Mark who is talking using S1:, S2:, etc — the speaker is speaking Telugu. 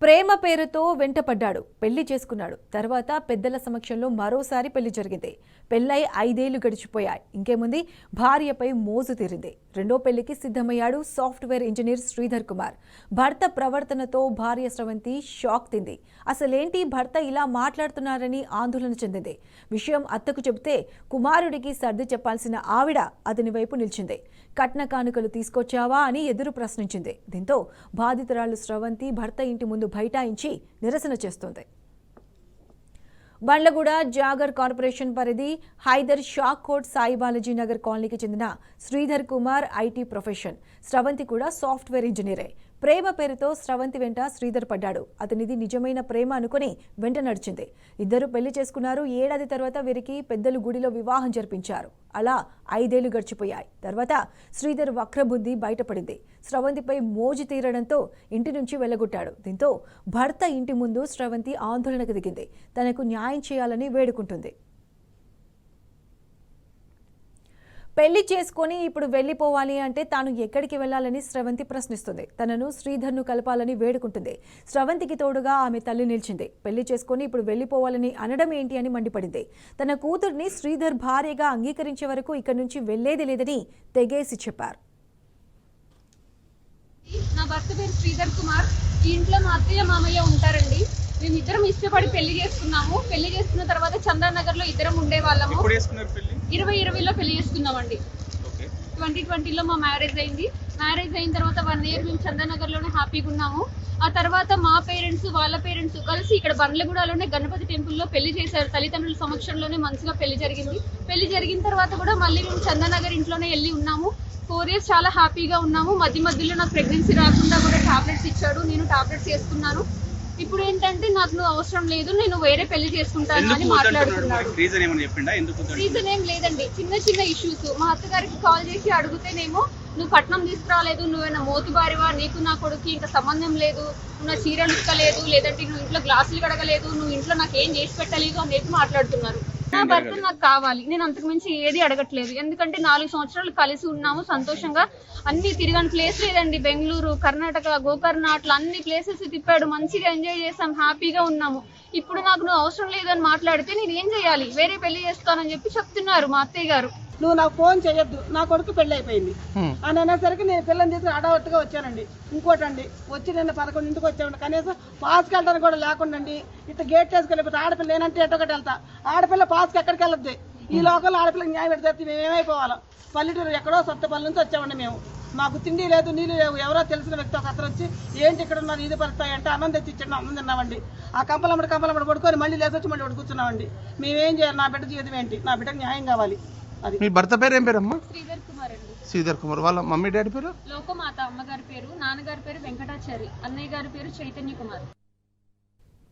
S1: ప్రేమ పేరుతో వెంటపడ్డాడు, పెళ్లి చేసుకున్నాడు. తర్వాత పెద్దల సమక్షంలో మరోసారి పెళ్లి జరిగింది. పెళ్లై 5 ఏళ్లు గడిచిపోయాయి. ఇంకేముంది, భార్యపై మోజు తీరింది. రెండో పెళ్లికి సిద్ధమయ్యాడు సాఫ్ట్వేర్ ఇంజనీర్ శ్రీధర్ కుమార్. భర్త ప్రవర్తనతో భార్య స్రవంతి షాక్ తింది. అసలేంటి భర్త ఇలా మాట్లాడుతున్నారని ఆందోళన చెందింది. విషయం అత్తకు చెబితే కుమారుడికి సర్ది చెప్పాల్సిన ఆవిడ అతని వైపు నిలిచింది. కట్న కానుకలు తీసుకొచ్చావా అని ఎదురు ప్రశ్నించింది. దీంతో బాధితురాలు స్రవంతి భర్త ఇంటి ముందు బైఠాయించి నిరసన చేస్తోంది. బండ్లగూడ జాగర్ కార్పొరేషన్ పరిధి హైదర్ షా కోట్ సాయి బాలాజీ నగర్ కాలనీకి చెందిన శ్రీధర్ కుమార్ ఐటీ ప్రొఫెషన్. స్రవంతి కూడా సాఫ్ట్వేర్ ఇంజనీరే. ప్రేమ పేరుతో స్రవంతి వెంట శ్రీధర్ పడ్డాడు. అతనిది నిజమైన ప్రేమ అనుకుని వెంట నడిచింది. ఇద్దరు పెళ్లి చేసుకున్నారు. ఏడాది తర్వాత వీరికి పెద్దలు గుడిలో వివాహం జరిపించారు. అలా 5 ఏళ్లు గడిచిపోయాయి. తర్వాత శ్రీధర్ వక్రబుద్ధి బయటపడింది. స్రవంతిపై మోజు తీరడంతో ఇంటి నుంచి వెళ్లగొట్టాడు. దీంతో భర్త ఇంటి ముందు స్రవంతి ఆందోళనకు దిగింది. తనకు న్యాయం చేయాలని వేడుకుంటుంది. పెళ్లి చేసుకుని ఇప్పుడు వెళ్లిపోవాలి అంటే తాను ఎక్కడికి వెళ్లాలని స్రవంతి ప్రశ్నిస్తుంది. తనను శ్రీధర్ను కలపాలని వేడుకుంటుంది. స్రవంతికి తోడుగా ఆమె తల్లి నిలిచింది. పెళ్లి చేసుకుని ఇప్పుడు వెళ్లిపోవాలని అనడం ఏంటి అని మండిపడింది. తన కూతుర్ని శ్రీధర్ భార్యగా అంగీకరించే వరకు ఇక్కడి నుంచి వెళ్లేది లేదని తెగేసి చెప్పారు.
S2: నా భర్త పేరు శ్రీధర్ కుమార్. ఈ ఇంట్లో మా అత్తయ్య మామయ్య ఉంటారండి. మేమిద్దరం ఇష్టపడి పెళ్లి చేసుకున్నాము. పెళ్లి చేసుకున్న తర్వాత చందానగర్ లో ఇద్దరం ఉండేవాళ్ళము. 2020లో పెళ్లి చేసుకున్నామండి. 2020లో మా మ్యారేజ్ అయింది. మ్యారేజ్ అయిన తర్వాత 1 ఇయర్ మేము చందానగర్ లోనే హ్యాపీగా ఉన్నాము. ఆ తర్వాత మా పేరెంట్స్ వాళ్ళ పేరెంట్స్ కలిసి ఇక్కడ బండ్లగూడలోనే గణపతి టెంపుల్లో పెళ్లి చేశారు. తల్లిదండ్రుల సమక్షంలోనే మంచిగా పెళ్లి జరిగింది. పెళ్లి జరిగిన తర్వాత కూడా మళ్ళీ మేము చందానగర్ ఇంట్లోనే వెళ్ళి ఉన్నాము. 4 ఇయర్స్ చాలా హ్యాపీగా ఉన్నాము. మధ్యలో నాకు ప్రెగ్నెన్సీ రాకుండా కూడా టాబ్లెట్స్ ఇచ్చాడు. నేను టాబ్లెట్స్ వేసుకున్నాను. ఇప్పుడు ఏంటంటే నాకు నువ్వు అవసరం లేదు, నేను వేరే పెళ్లి చేసుకుంటాను అని మాట్లాడుతున్నాడు. రీజన్ ఏం లేదండి, చిన్న ఇష్యూస్. మా అత్తగారికి కాల్ చేసి అడుగుతేనేమో నువ్వు పట్నం తీసుకురాలేదు, నువ్వేనా మోతుబారివా, నీకు నా కొడుకు ఇంకా సంబంధం లేదు, నువ్వు నా చీరలు ఇక్కలేదు, లేదంటే నువ్వు ఇంట్లో గ్లాసులు కడగలేదు, నువ్వు ఇంట్లో నాకు ఏం చేసి పెట్టలేదు అనేది మాట్లాడుతున్నారు. నా భర్త నాకు కావాలి, నేను అంతకు మించి ఏది అడగట్లేదు. ఎందుకంటే 4 సంవత్సరాలు కలిసి ఉన్నాము సంతోషంగా. అన్ని తిరగని ప్లేస్ లేదండి, బెంగళూరు, కర్ణాటక, గోకర్ణ అట్లా అన్ని ప్లేసెస్ తిప్పాడు. మంచిగా ఎంజాయ్ చేసాం, హ్యాపీగా ఉన్నాము. ఇప్పుడు నాకు నువ్వు అవసరం లేదని మాట్లాడితే నేను ఏం చేయాలి, వేరే పెళ్లి చేస్తానని చెప్పి చెప్తున్నారు మా అత్తయ్య గారు.
S3: నువ్వు నాకు ఫోన్ చేయొద్దు, నా కొడుకు పెళ్లి అయిపోయింది అని అనేసరికి నేను పిల్లని తీసుకుని అడవట్టుగా వచ్చానండి. ఇంకోటండి, వచ్చి నేను 11 వచ్చామండి. కనీసం పాస్కి వెళ్ళడానికి కూడా లేకుండా ఇట్లా గేట్ వేసుకెళ్ళిపోతే ఆడపిల్ల నేనంటే ఎటొకటి వెళ్తా. ఆడపిల్ల పాస్కి ఎక్కడికి వెళ్ళొద్ది. ఈ లోకల్లో ఆడపిల్లకి న్యాయం పెడితే మేము ఏమైపోవాలో. పల్లెటూరు ఎక్కడో సత్తపల్లి నుంచి వచ్చామండి మేము. మాకు తిండి లేదు, నీళ్ళు లేవు. ఎవరో తెలిసిన వ్యక్తి ఒక అతను వచ్చి ఏంటి ఇక్కడ ఉన్న నీళ్ళు పరుస్తాయి అంటే అన్నం తెచ్చి ఇచ్చాడు. అన్నం తిన్నామండి. ఆ కంపలమ్మడి పడుకొని మళ్ళీ లేకొచ్చి మళ్ళీ కూర్చున్నామండి. మేమేం చేయాలి, నా బిడ్డ జీవితం ఏంటి, నా బిడ్డకు న్యాయం కావాలి.
S4: మీ భర్త పేరు ఏం పేరమ్మా?
S2: శ్రీధర్ కుమార్ అండి.
S4: శ్రీధర్ కుమార్. వాళ్ళ మమ్మీ డాడీ పేరు?
S2: లోకమాత. అమ్మగారి పేరు, నాన్నగారి పేరు వెంకటాచారి, అన్నయ్య గారి పేరు చైతన్య కుమార్.